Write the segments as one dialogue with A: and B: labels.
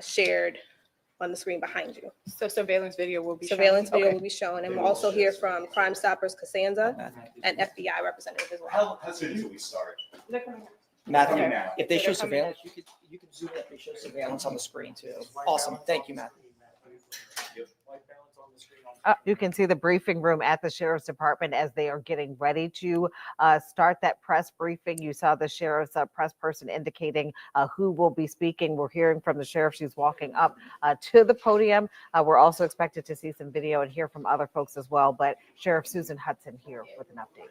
A: shared on the screen behind you.
B: So surveillance video will be
A: Surveillance
B: shown?
A: video will be shown, and we'll also hear from Crime Stoppers Costanza and FBI representative as well.
C: How soon until we start?
D: Matthew,
B: Okay.
D: if they show
B: They're coming
D: surveillance, you could zoom in if they show surveillance on the screen too. Awesome. Thank you, Matthew.
E: You can see the briefing room at the Sheriff's Department as they are getting ready to start that press briefing. You saw the Sheriff's press person indicating who will be speaking. We're hearing from the Sheriff. She's walking up to the podium. We're also expected to see some video and hear from other folks as well. But Sheriff Susan Hudson here with an update.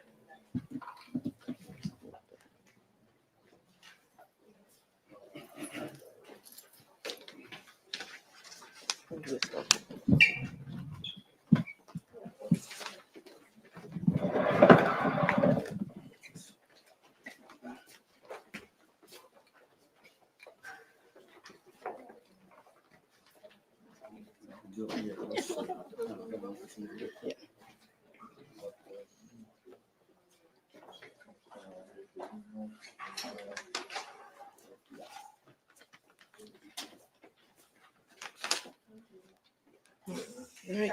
F: All right.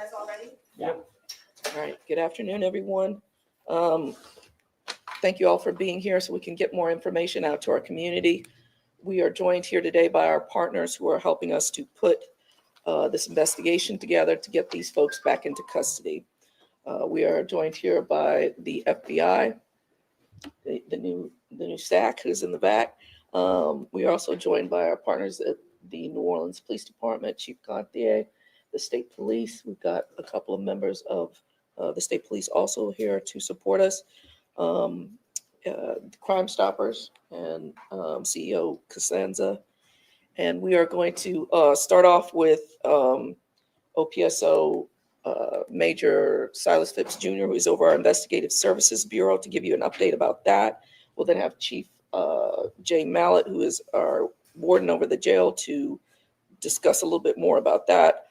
F: All right. Good afternoon, everyone. Thank you all for being here so we can get more information out to our community. We are joined here today by our partners who are helping us to put this investigation together to get these folks back into custody. We are joined here by the FBI, the new SAC who's in the back. We are also joined by our partners at the New Orleans Police Department, Chief Gantier, the State Police. We've got a couple of members of the State Police also here to support us. Crime Stoppers and CEO Costanza. And we are going to start off with OPSO Major Silas Phipps Jr., who is over our Investigative Services Bureau, to give you an update about that. We'll then have Chief Jay Mallett, who is our warden over the jail, to discuss a little bit more about that.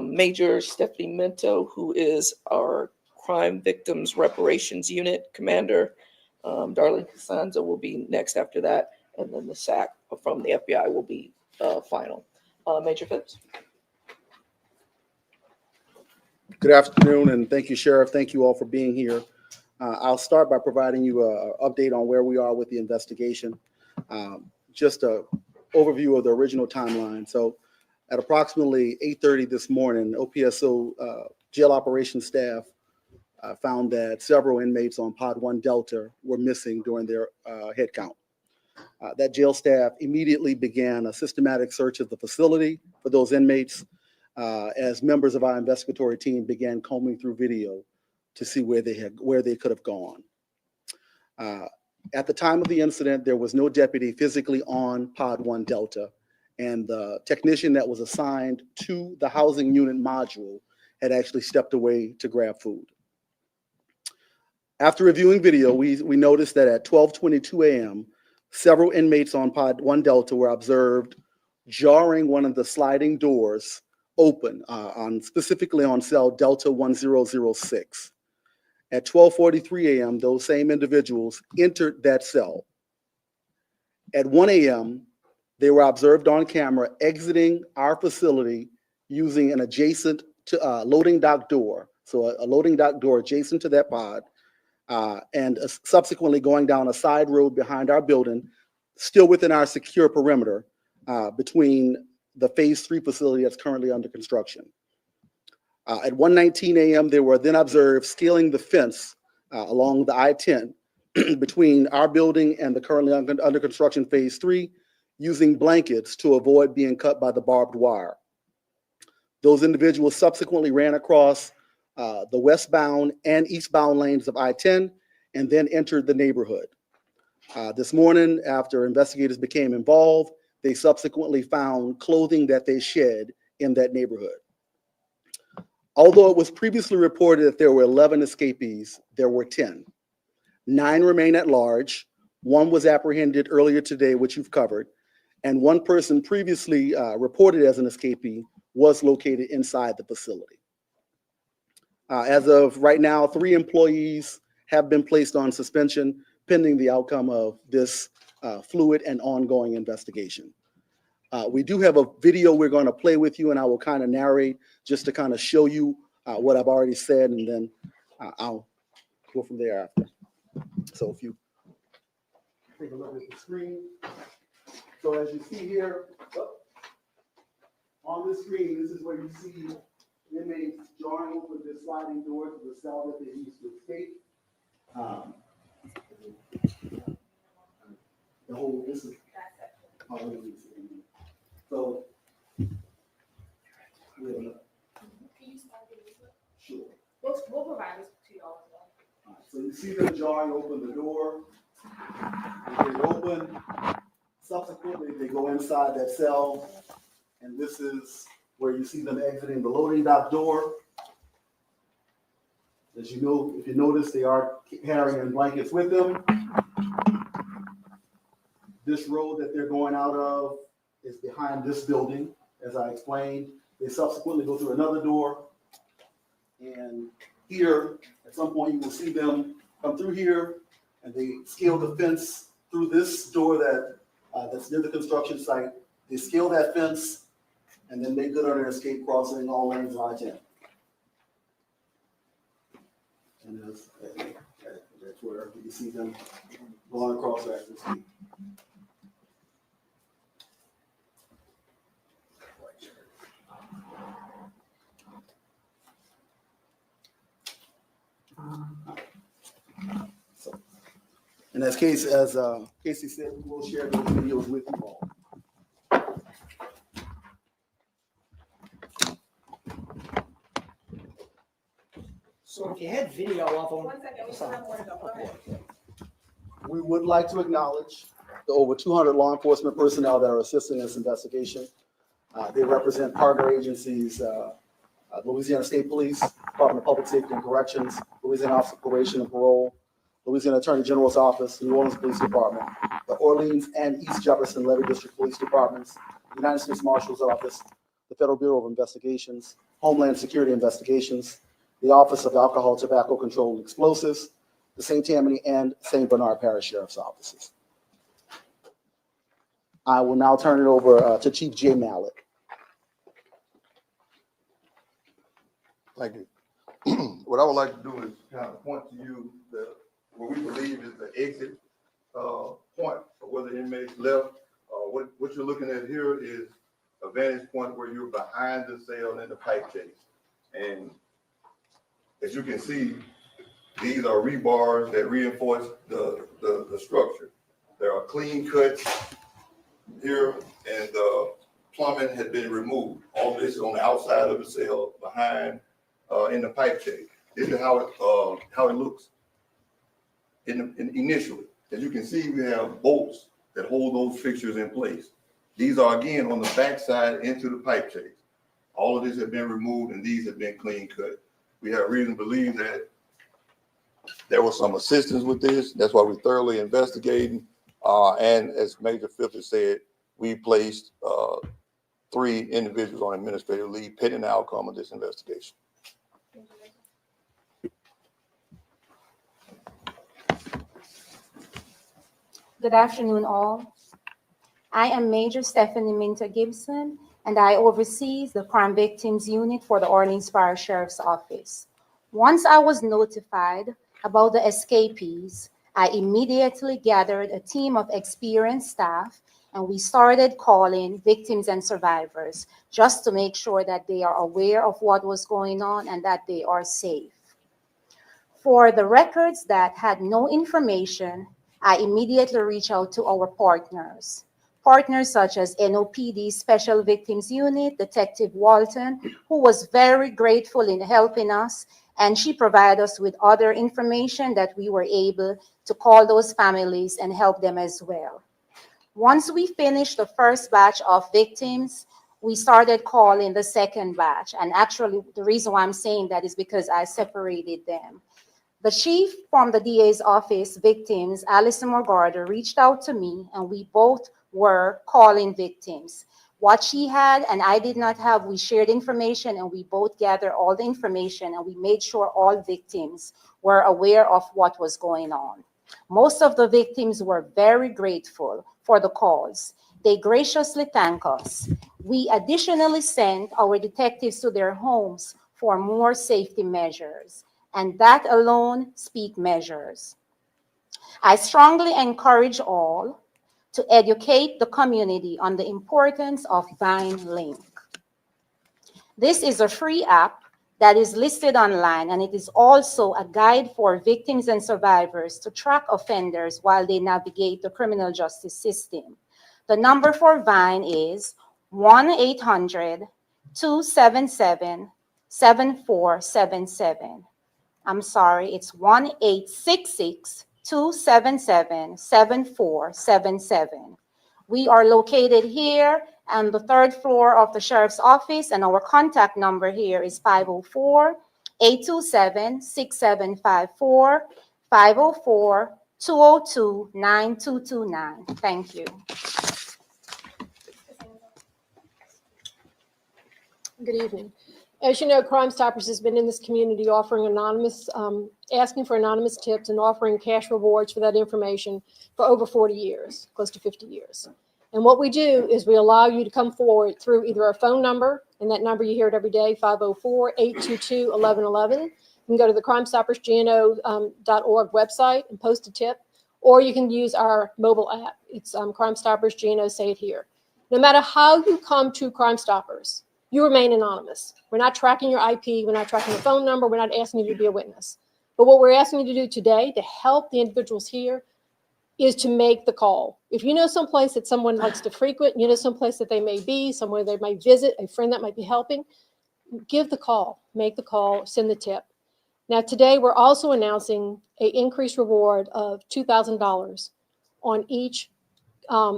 F: Major Stephanie Minto, who is our Crime Victims Reparations Unit Commander. Darlene Costanza will be next after that, and then the SAC from the FBI will be final. Major Phipps.
G: Good afternoon, and thank you, Sheriff. Thank you all for being here. I'll start by providing you an update on where we are with the investigation. Just an overview of the original timeline. So at approximately 8:30 this morning, OPSO jail operations staff found that several inmates on Pod 1 Delta were missing during their head count. That jail staff immediately began a systematic search of the facility for those inmates as members of our investigatory team began combing through video to see where they could have gone. At the time of the incident, there was no deputy physically on Pod 1 Delta, and the technician that was assigned to the housing unit module had actually stepped away to grab food. After reviewing video, we noticed that at 12:22 a.m., several inmates on Pod 1 Delta were observed jarring one of the sliding doors open, specifically on cell Delta 1006. At 12:43 a.m., those same individuals entered that cell. At 1 a.m., they were observed on camera exiting our facility using an adjacent to loading dock door. So a loading dock door adjacent to that pod, and subsequently going down a side road behind our building, still within our secure perimeter between the Phase 3 facility that's currently under construction. At 1:19 a.m., they were then observed scaling the fence along the I-10 between our building and the currently under construction Phase 3, using blankets to avoid being cut by the barbed wire. Those individuals subsequently ran across the westbound and eastbound lanes of I-10 and then entered the neighborhood. This morning, after investigators became involved, they subsequently found clothing that they shed in that neighborhood. Although it was previously reported that there were 11 escapees, there were 10. 9 remain at large. 1 was apprehended earlier today, which you've covered, and 1 person previously reported as an escapee was located inside the facility. As of right now, 3 employees have been placed on suspension pending the outcome of this fluid and ongoing investigation. We do have a video we're going to play with you, and I will kind of narrate just to kind of show you what I've already said, and then I'll go from there after. So if you take a look at the screen. So as you see here, on the screen, this is where you see inmates jarring open this sliding door to the cell that they used to escape. The whole, this is all of these. So, sure.
A: We'll provide this to y'all as well.
G: All right, so you see them jarring open the door. They get it open. Subsequently, they go inside that cell, and this is where you see them exiting the loading dock door. As you know, if you notice, they are carrying blankets with them. This road that they're going out of is behind this building, as I explained. They subsequently go through another door. And here, at some point, you will see them come through here, and they scale the fence through this door that's near the construction site. They scale that fence, and then make good on their escape, crossing all lanes of I-10. And that's where you see them going across that escape. So, and as Casey said, we will share those videos with you all.
D: So if you had video of them.
A: 1 second, we still have more to go. Go ahead.
G: We would like to acknowledge the over 200 law enforcement personnel that are assisting this investigation. They represent partner agencies, Louisiana State Police, Department of Public Safety and Corrections, Louisiana Office of Probation and Parole, Louisiana Attorney General's Office, New Orleans Police Department, the Orleans and East Jefferson Levy District Police Departments, United States Marshal's Office, the Federal Bureau of Investigations, Homeland Security Investigations, the Office of Alcohol, Tobacco Control, and Explosives, the St. Tammany and St. Bernard Parish Sheriff's Offices. I will now turn it over to Chief Jay Mallett.
B: Thank you. What I would like to do is kind of point to you what we believe is the exit point of where the inmates left. What you're looking at here is a vantage point where you're behind the cell in the pipe chase. And as you can see, these are rebars that reinforce the structure. There are clean cuts here, and the plumbing had been removed. All this is on the outside of the cell behind in the pipe chase. This is how it looks initially. As you can see, we have bolts that hold those fixtures in place. These are again on the back side into the pipe chase. All of this has been removed, and these have been clean cut. We have reason to believe that there was some assistance with this. That's why we're thoroughly investigating. And as Major Phipps has said, we placed 3 individuals on administrative leave pending the outcome of this investigation.
C: Good afternoon, all. I am Major Stephanie Minter Gibson, and I oversee the Crime Victims Unit for the Orleans Parish Sheriff's Office. Once I was notified about the escapees, I immediately gathered a team of experienced staff, and we started calling victims and survivors just to make sure that they are aware of what was going on and that they are safe. For the records that had no information, I immediately reached out to our partners such as NOPD Special Victims Unit, Detective Walton, who was very grateful in helping us, and she provided us with other information that we were able to call those families and help them as well. Once we finished the first batch of victims, we started calling the second batch. And actually, the reason why I'm saying that is because I separated them. The chief from the DA's office, victims, Alison Morgarder, reached out to me, and we both were calling victims. What she had and I did not have, we shared information, and we both gathered all the information, and we made sure all victims were aware of what was going on. Most of the victims were very grateful for the calls. They graciously thank us. We additionally sent our detectives to their homes for more safety measures, and that alone speaks measures. I strongly encourage all to educate the community on the importance of VineLink. This is a free app that is listed online, and it is also a guide for victims and survivors to track offenders while they navigate the criminal justice system. The number for Vine is 1-800-277-7477. I'm sorry, it's 1-866-277-7477. We are located here on the 3rd floor of the Sheriff's Office, and our contact number here is 504-827-6754, 504-202-9229. Thank you.
H: Good evening. As you know, Crime Stoppers has been in this community offering asking for anonymous tips and offering cash rewards for that information for over 40 years, close to 50 years. And what we do is we allow you to come forward through either our phone number, and that number you hear it every day, 504-822-1111. You can go to the crimestoppersgno.org website and post a tip, or you can use our mobile app. It's Crime Stoppers GNO Say It Here. No matter how you come to Crime Stoppers, you remain anonymous. We're not tracking your IP. We're not tracking your phone number. We're not asking you to be a witness. But what we're asking you to do today to help the individuals here is to make the call. If you know someplace that someone likes to frequent, you know someplace that they may be, somewhere they might visit, a friend that might be helping, give the call, make the call, send the tip. Now today we're also announcing an increased reward of $2,000 on each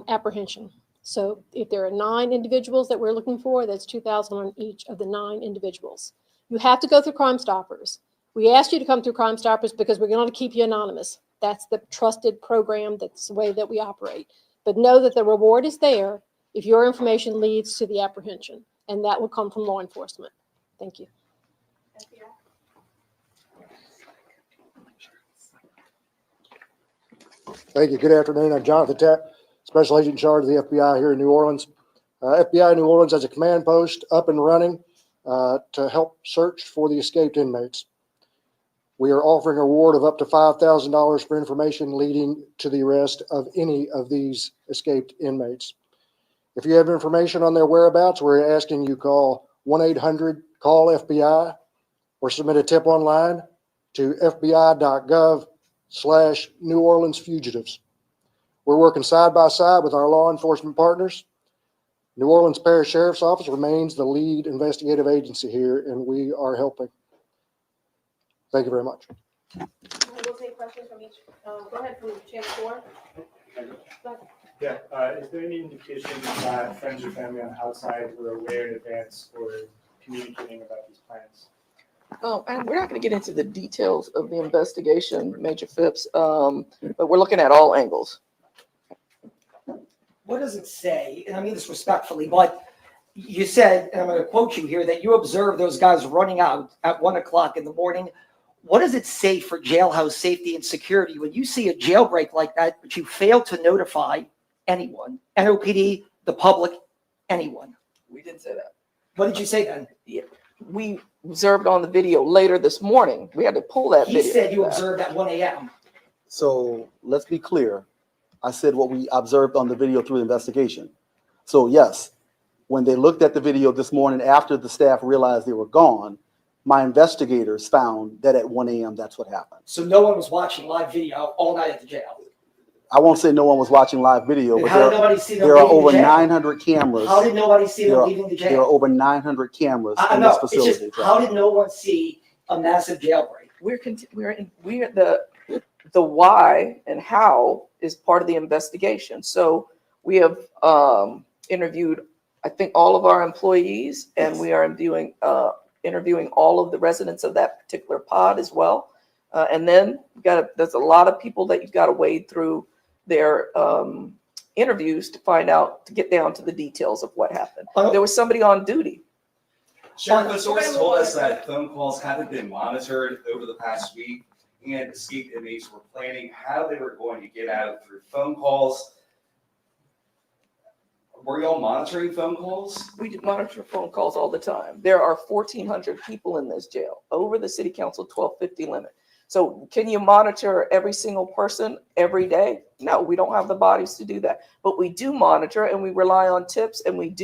H: apprehension. So if there are 9 individuals that we're looking for, that's $2,000 on each of the 9 individuals. You have to go through Crime Stoppers. We asked you to come through Crime Stoppers because we're going to keep you anonymous. That's the trusted program. That's the way that we operate. But know that the reward is there if your information leads to the apprehension, and that will come from law enforcement. Thank you.
I: Thank you. Good afternoon. I'm Jonathan Tapp, Special Agent in charge of the FBI here in New Orleans. FBI New Orleans has a command post up and running to help search for the escaped inmates. We are offering a reward of up to $5,000 for information leading to the arrest of any of these escaped inmates. If you have information on their whereabouts, we're asking you call 1-800-CALL-FBI or submit a tip online to fbi.gov/New Orleans fugitives. We're working side by side with our law enforcement partners. New Orleans Parish Sheriff's Office remains the lead investigative agency here, and we are helping. Thank you very much.
A: We'll take questions from each. Go ahead, from Chair 4.
J: Yeah, is there any indication that friends or family on the outside were aware in advance or communicating about these plans?
F: And we're not going to get into the details of the investigation, Major Phipps, but we're looking at all angles.
D: What does it say? And I mean this respectfully, but you said, and I'm going to quote you here, that you observed those guys running out at 1 o'clock in the morning. What does it say for jailhouse safety and security when you see a jailbreak like that, but you fail to notify anyone, NOPD, the public, anyone?
F: We didn't say that.
D: What did you say then?
F: Yeah. We observed on the video later this morning. We had to pull that
D: He
F: video.
D: said you observed at 1 a.m.
G: So let's be clear. I said what we observed on the video through the investigation. So yes, when they looked at the video this morning after the staff realized they were gone, my investigators found that at 1 a.m. that's what happened.
D: So no one was watching live video all night at the jail.
G: I won't say no one was watching live video,
D: Then
G: but
D: how did nobody see them
G: there are
D: leaving the
G: over
D: jail?
G: 900 cameras.
D: How did nobody see
G: There
D: them
G: are,
D: leaving the
G: there are
D: jail?
G: over 900 cameras
D: I
G: in
D: know.
G: this
D: It's
G: facility.
D: just, how did no one see a massive jailbreak?
F: We're the why and how is part of the investigation. So we have interviewed, I think, all of our employees, and we are interviewing all of the residents of that particular pod as well. And then there's a lot of people that you've got to wade through their interviews to get down to the details of what happened. There was somebody on duty.
K: Sheriff, the source told us that phone calls haven't been monitored over the past week, and escaped inmates were planning how they were going to get out through phone calls. were y'all monitoring phone calls?
F: We monitor phone calls all the time. There are 1,400 people in this jail, over the city council 1250 limit. So can you monitor every single person every day? No, we don't have the bodies to do that. But we do monitor, and we rely on tips, and we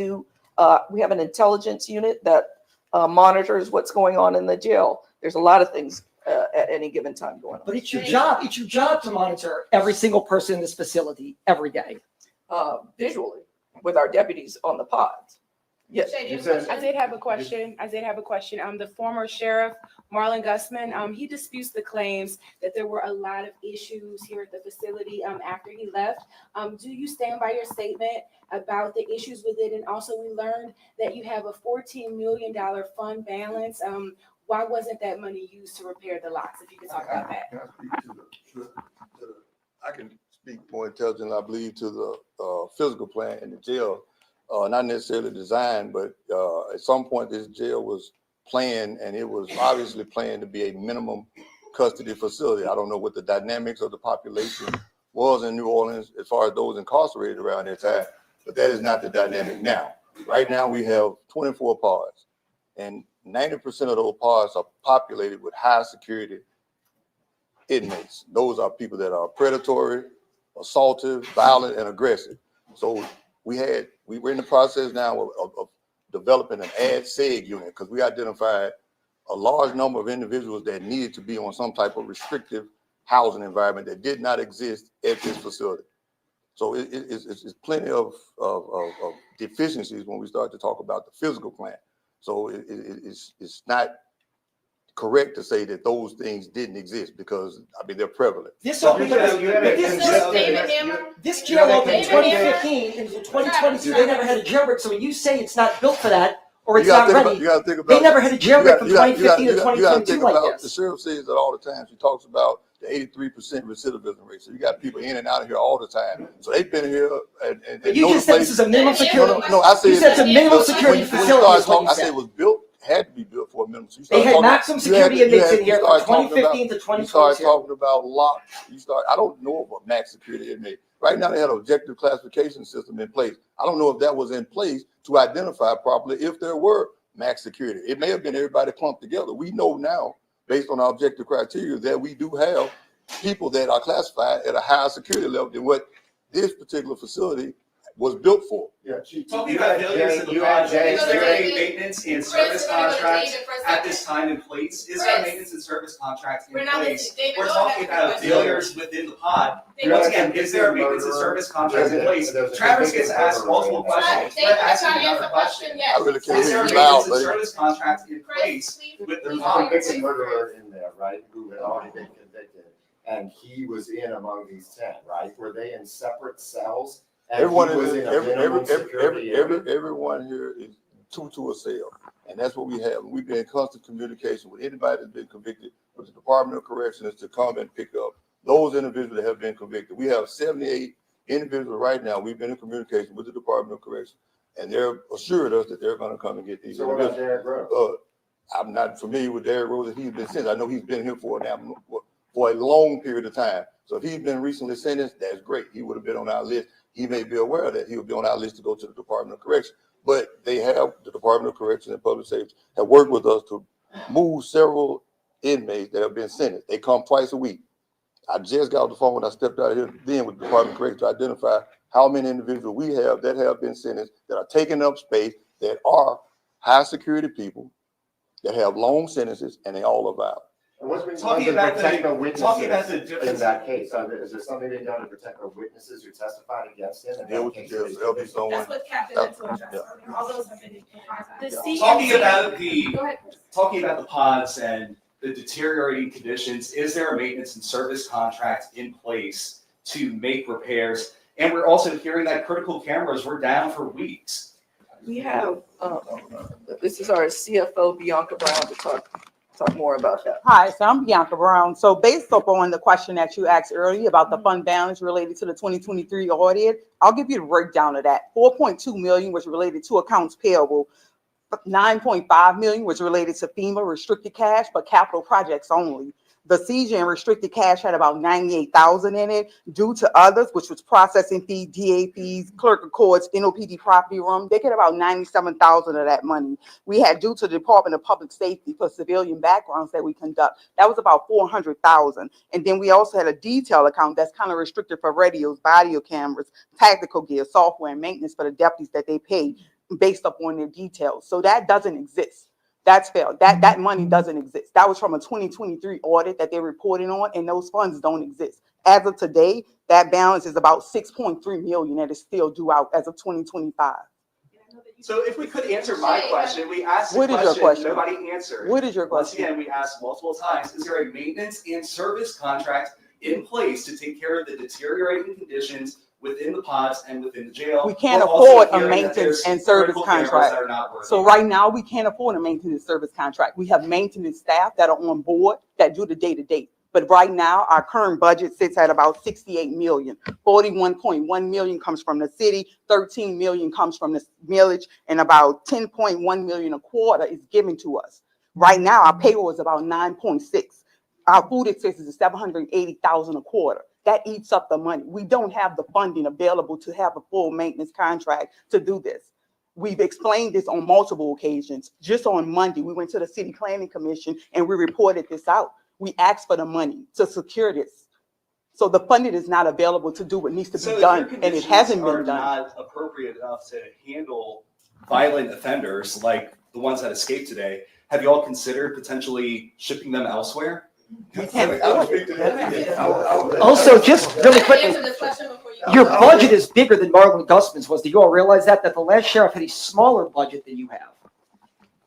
F: have an intelligence unit that monitors what's going on in the jail. There's a lot of things at any given time going on.
D: But it's your job. It's your job to monitor every single person in this facility every day.
F: Visually with our deputies on the pods. Yes.
L: I did have a question. The former sheriff, Marlon Gusman, he disputes the claims that there were a lot of issues here at the facility after he left. Do you stand by your statement about the issues with it? And also we learned that you have a $14 million fund balance. Why wasn't that money used to repair the locks? If you could talk about that.
B: I can speak more intelligently, I believe, to the physical plan in the jail. Not necessarily designed, but at some point this jail was planned, and it was obviously planned to be a minimum custody facility. I don't know what the dynamics of the population was in New Orleans as far as those incarcerated around that time, but that is not the dynamic now. Right now we have 24 pods, and 90% of those pods are populated with high security inmates. Those are people that are predatory, assaultive, violent, and aggressive. So we're in the process now of developing an ad seg unit, because we identified a large number of individuals that needed to be on some type of restrictive housing environment that did not exist at this facility. So it's plenty of deficiencies when we start to talk about the physical plan. So it's not correct to say that those things didn't exist, because I mean they're prevalent.
D: This jail opened in 2015 until 2022. They never had a jailbreak. So when you say it's not built for that or it's not ready,
B: You got to think about.
D: they never had a jailbreak from 2015 to 2022 like
B: The
D: this.
B: sheriff says that all the time. She talks about the 83% recidivism rate. So you got people in and out of here all the time. So they've been here and
D: But you just said this is a minimum security.
B: No, I said
D: you said it's a minimum security facility.
B: I said it was built, had to be built for a minimum. So
D: they had maximum security inmates in here from 2015 to 2022.
B: You start talking about locks. I don't know of a max security inmate. Right now they had an objective classification system in place. I don't know if that was in place to identify properly if there were max security. It may have been everybody clumped together. We know now, based on our objective criteria, that we do have people that are classified at a higher security level than what this particular facility was built for.
K: Yeah, talking about failures in the project, is there any maintenance and service contracts at this time in place? Is there maintenance and service contracts in place? We're talking about failures within the pod. Once again, is there a maintenance and service contract in place? Travis gets asked multiple questions. We're asking another question.
B: I really can't
K: Is there
B: hear
K: a
B: you loud,
K: maintenance and
B: buddy.
K: service contract in place with the
M: There's a
K: pod?
M: convicted murderer in there, right, who had already been convicted, and he was in among these 10, right? Were they in separate cells? And
B: Everyone
M: he was in a minimum security area?
B: everyone here is two to a cell, and that's what we have. We've been in constant communication with anybody that's been convicted with the Department of Corrections to come and pick up those individuals that have been convicted. We have 78 individuals right now. We've been in communication with the Department of Corrections, and they're assured us that they're going to come and get these.
M: So what about
B: individuals.
M: Derrick Rose?
B: I'm not familiar with Derrick Rose. He's been sentenced. I know he's been here for a long period of time. So if he's been recently sentenced, that's great. He would have been on our list. He may be aware of that. He would be on our list to go to the Department of Corrections. But the Department of Corrections and Public Safety have worked with us to move several inmates that have been sentenced. They come twice a week. I just got off the phone when I stepped out of here then with the Department of Corrections to identify how many individuals we have that have been sentenced, that are taking up space, that are high security people, that have long sentences, and they all are violent.
M: And what's been
K: Talking
M: done to
K: about
M: protect
K: the-
M: the witnesses
K: talking about the
M: in
K: difference-
M: that case? Is there something been done to protect the witnesses who testified against him? in
B: There
M: that
B: will
M: case?
B: there'll be someone.
L: That's what Captain meant to address. All those have been. The
K: Talking
L: CMC
K: about the
L: Go ahead.
K: talking about the pods and the deteriorating conditions, is there a maintenance and service contract in place to make repairs? And we're also hearing that critical cameras were down for weeks.
F: We have, this is our CFO, Bianca Brown, to talk more about that.
N: Hi, so I'm Bianca Brown. So based upon the question that you asked earlier about the fund balance related to the 2023 audit, I'll give you the breakdown of that. 4.2 million was related to accounts payable. 9.5 million was related to FEMA restricted cash, but capital projects only. The seizure and restricted cash had about 98,000 in it due to others, which was processing fee, DAPs, clerk of courts, NOPD property room. They get about 97,000 of that money. We had due to the Department of Public Safety for civilian backgrounds that we conduct. That was about 400,000. And then we also had a detail account that's kind of restricted for radios, video cameras, tactical gear, software, and maintenance for the deputies that they pay based upon their details. So that doesn't exist. That's failed. That money doesn't exist. That was from a 2023 audit that they're reporting on, and those funds don't exist. As of today, that balance is about 6.3 million that is still due out as of 2025.
K: So if we could answer my question, we asked the
N: What is your question?
K: nobody answered.
N: What is your
K: Once
N: question?
K: again, we asked multiple times, is there a maintenance and service contract in place to take care of the deteriorating conditions within the pods and within the jail?
N: We can't
K: We're also
N: afford a
K: hearing that
N: maintenance
K: there's
N: and service
K: critical cameras
N: contract.
K: that are not working.
N: So right now, we can't afford a maintenance service contract. We have maintenance staff that are on board that do the day-to-day. But right now, our current budget sits at about 68 million. 41.1 million comes from the city, 13 million comes from the millage, and about 10.1 million a quarter is given to us. Right now, our payroll is about 9.6. Our food expenses is 780,000 a quarter. That eats up the money. We don't have the funding available to have a full maintenance contract to do this. We've explained this on multiple occasions. Just on Monday, we went to the City Planning Commission and we reported this out. We asked for the money to secure this. So the funding is not available to do what needs to be done, and it hasn't been done.
K: Not appropriate enough to handle violent offenders like the ones that escaped today. Have you all considered potentially shipping them elsewhere?
D: Also, just really quickly, your budget is bigger than Marlon Gusman's was. Do you all realize that the last sheriff had a smaller budget than you have?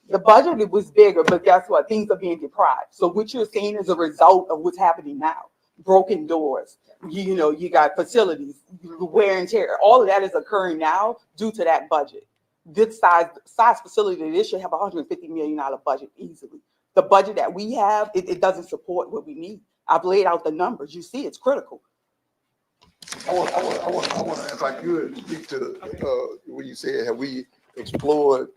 N: The budget was bigger, but guess what? Things are being deprived. So what you're seeing is a result of what's happening now. Broken doors, you got facilities, wear and tear. All of that is occurring now due to that budget. This size facility, this should have a $150 million budget easily. The budget that we have, it doesn't support what we need. I've laid out the numbers. You see, it's critical.
B: I want, if I could, speak to what you said. Have we explored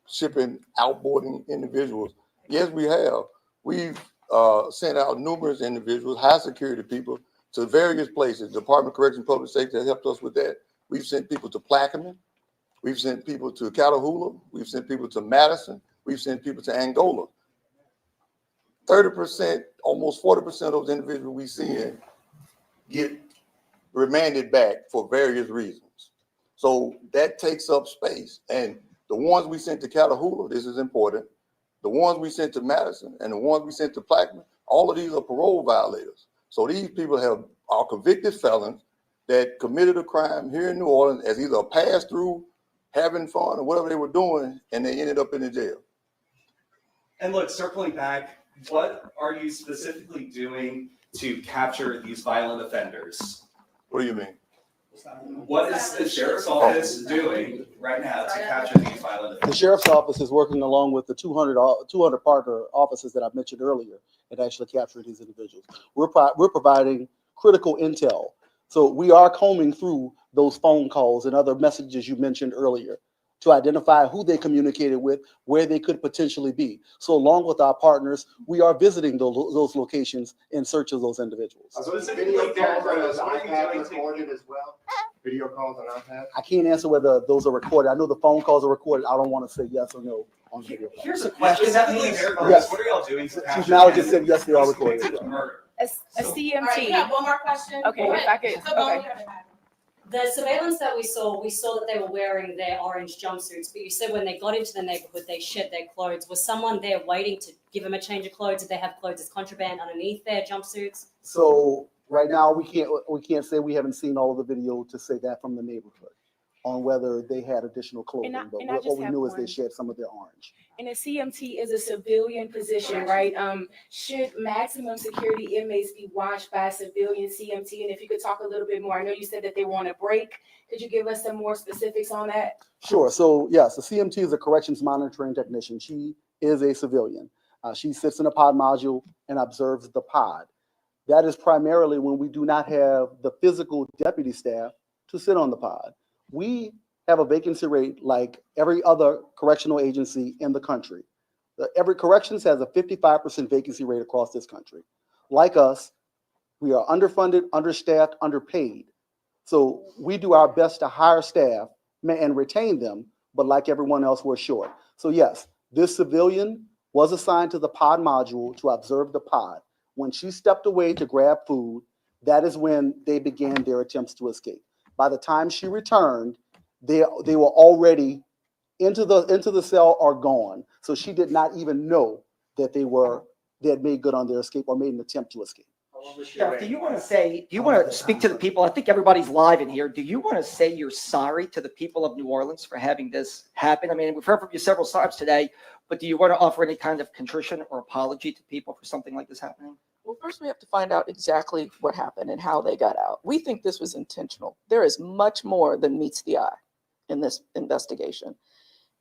B: shipping outboarding individuals? Yes, we have. We've sent out numerous individuals, high security people, to various places. Department of Corrections and Public Safety has helped us with that. We've sent people to Plaquemine. We've sent people to Catahoula. We've sent people to Madison. We've sent people to Angola. 30%, almost 40% of those individuals we send get remanded back for various reasons. So that takes up space. And the ones we sent to Catahoula, this is important, the ones we sent to Madison and the ones we sent to Plaquemine, all of these are parole violators. So these people are convicted felons that committed a crime here in New Orleans as either a pass-through, having fun, or whatever they were doing, and they ended up in the jail.
K: And look, circling back, what are you specifically doing to capture these violent offenders?
B: What do you mean?
K: What is the sheriff's office doing right now to capture these violent offenders?
G: The sheriff's office is working along with the 200 partner offices that I mentioned earlier and actually capturing these individuals. We're providing critical intel. So we are combing through those phone calls and other messages you mentioned earlier to identify who they communicated with, where they could potentially be. So along with our partners, we are visiting those locations in search of those individuals.
M: So is video calls on those iPads recorded as well? Video calls on iPads?
G: I can't answer whether those are recorded. I know the phone calls are recorded. I don't want to say yes or no on video.
K: Here's a question.
G: Yes.
K: What are y'all doing to capture
G: She's now just said yes, they are recorded.
L: A CMT.
A: All right, you have one more question?
L: Okay, if I could, okay.
O: The surveillance that we saw that they were wearing their orange jumpsuits, but you said when they got into the neighborhood, they shed their clothes. Was someone there waiting to give them a change of clothes? Did they have clothes as contraband underneath their jumpsuits?
G: So right now we can't say we haven't seen all of the video to say that from the neighborhood on whether they had additional clothing. But what we knew is they shed some of their orange.
L: And a CMT is a civilian position, right? Should maximum security inmates be watched by a civilian CMT? And if you could talk a little bit more, I know you said that they were on a break. Could you give us some more specifics on that?
G: Sure. So yes, the CMT is a corrections monitoring technician. She is a civilian. She sits in a pod module and observes the pod. That is primarily when we do not have the physical deputy staff to sit on the pod. We have a vacancy rate like every other correctional agency in the country. Every corrections has a 55% vacancy rate across this country. Like us, we are underfunded, understaffed, underpaid. So we do our best to hire staff and retain them, but like everyone else, we're short. So yes, this civilian was assigned to the pod module to observe the pod. When she stepped away to grab food, that is when they began their attempts to escape. By the time she returned, they were already into the cell or gone. So she did not even know that they had made good on their escape or made an attempt to escape.
D: Sheriff, do you want to speak to the people? I think everybody's live in here. Do you want to say you're sorry to the people of New Orleans for having this happen? I mean, we've heard from you several times today, but do you want to offer any kind of contrition or apology to people for something like this happening?
F: Well, first we have to find out exactly what happened and how they got out. We think this was intentional. There is much more than meets the eye in this investigation.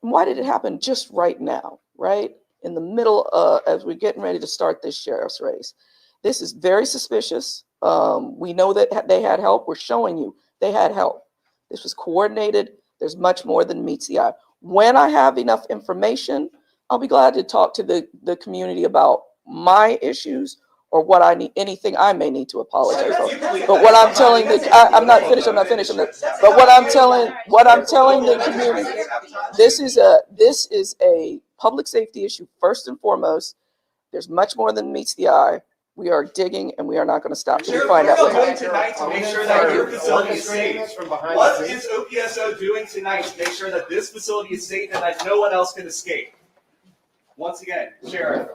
F: And why did it happen just right now, right? In the middle, as we're getting ready to start this sheriff's race. This is very suspicious. We know that they had help. We're showing you they had help. This was coordinated. There's much more than meets the eye. When I have enough information, I'll be glad to talk to the community about my issues or what I need, anything I may need to apologize for. But what I'm telling I'm not finished. But what I'm telling the community, this is a public safety issue first and foremost. There's much more than meets the eye. We are digging and we are not going to stop till we find out what happened.
K: Tonight to make sure that your facility is safe. What is OPSO doing tonight to make sure that this facility is safe and that no one else can escape? Once again, Sheriff.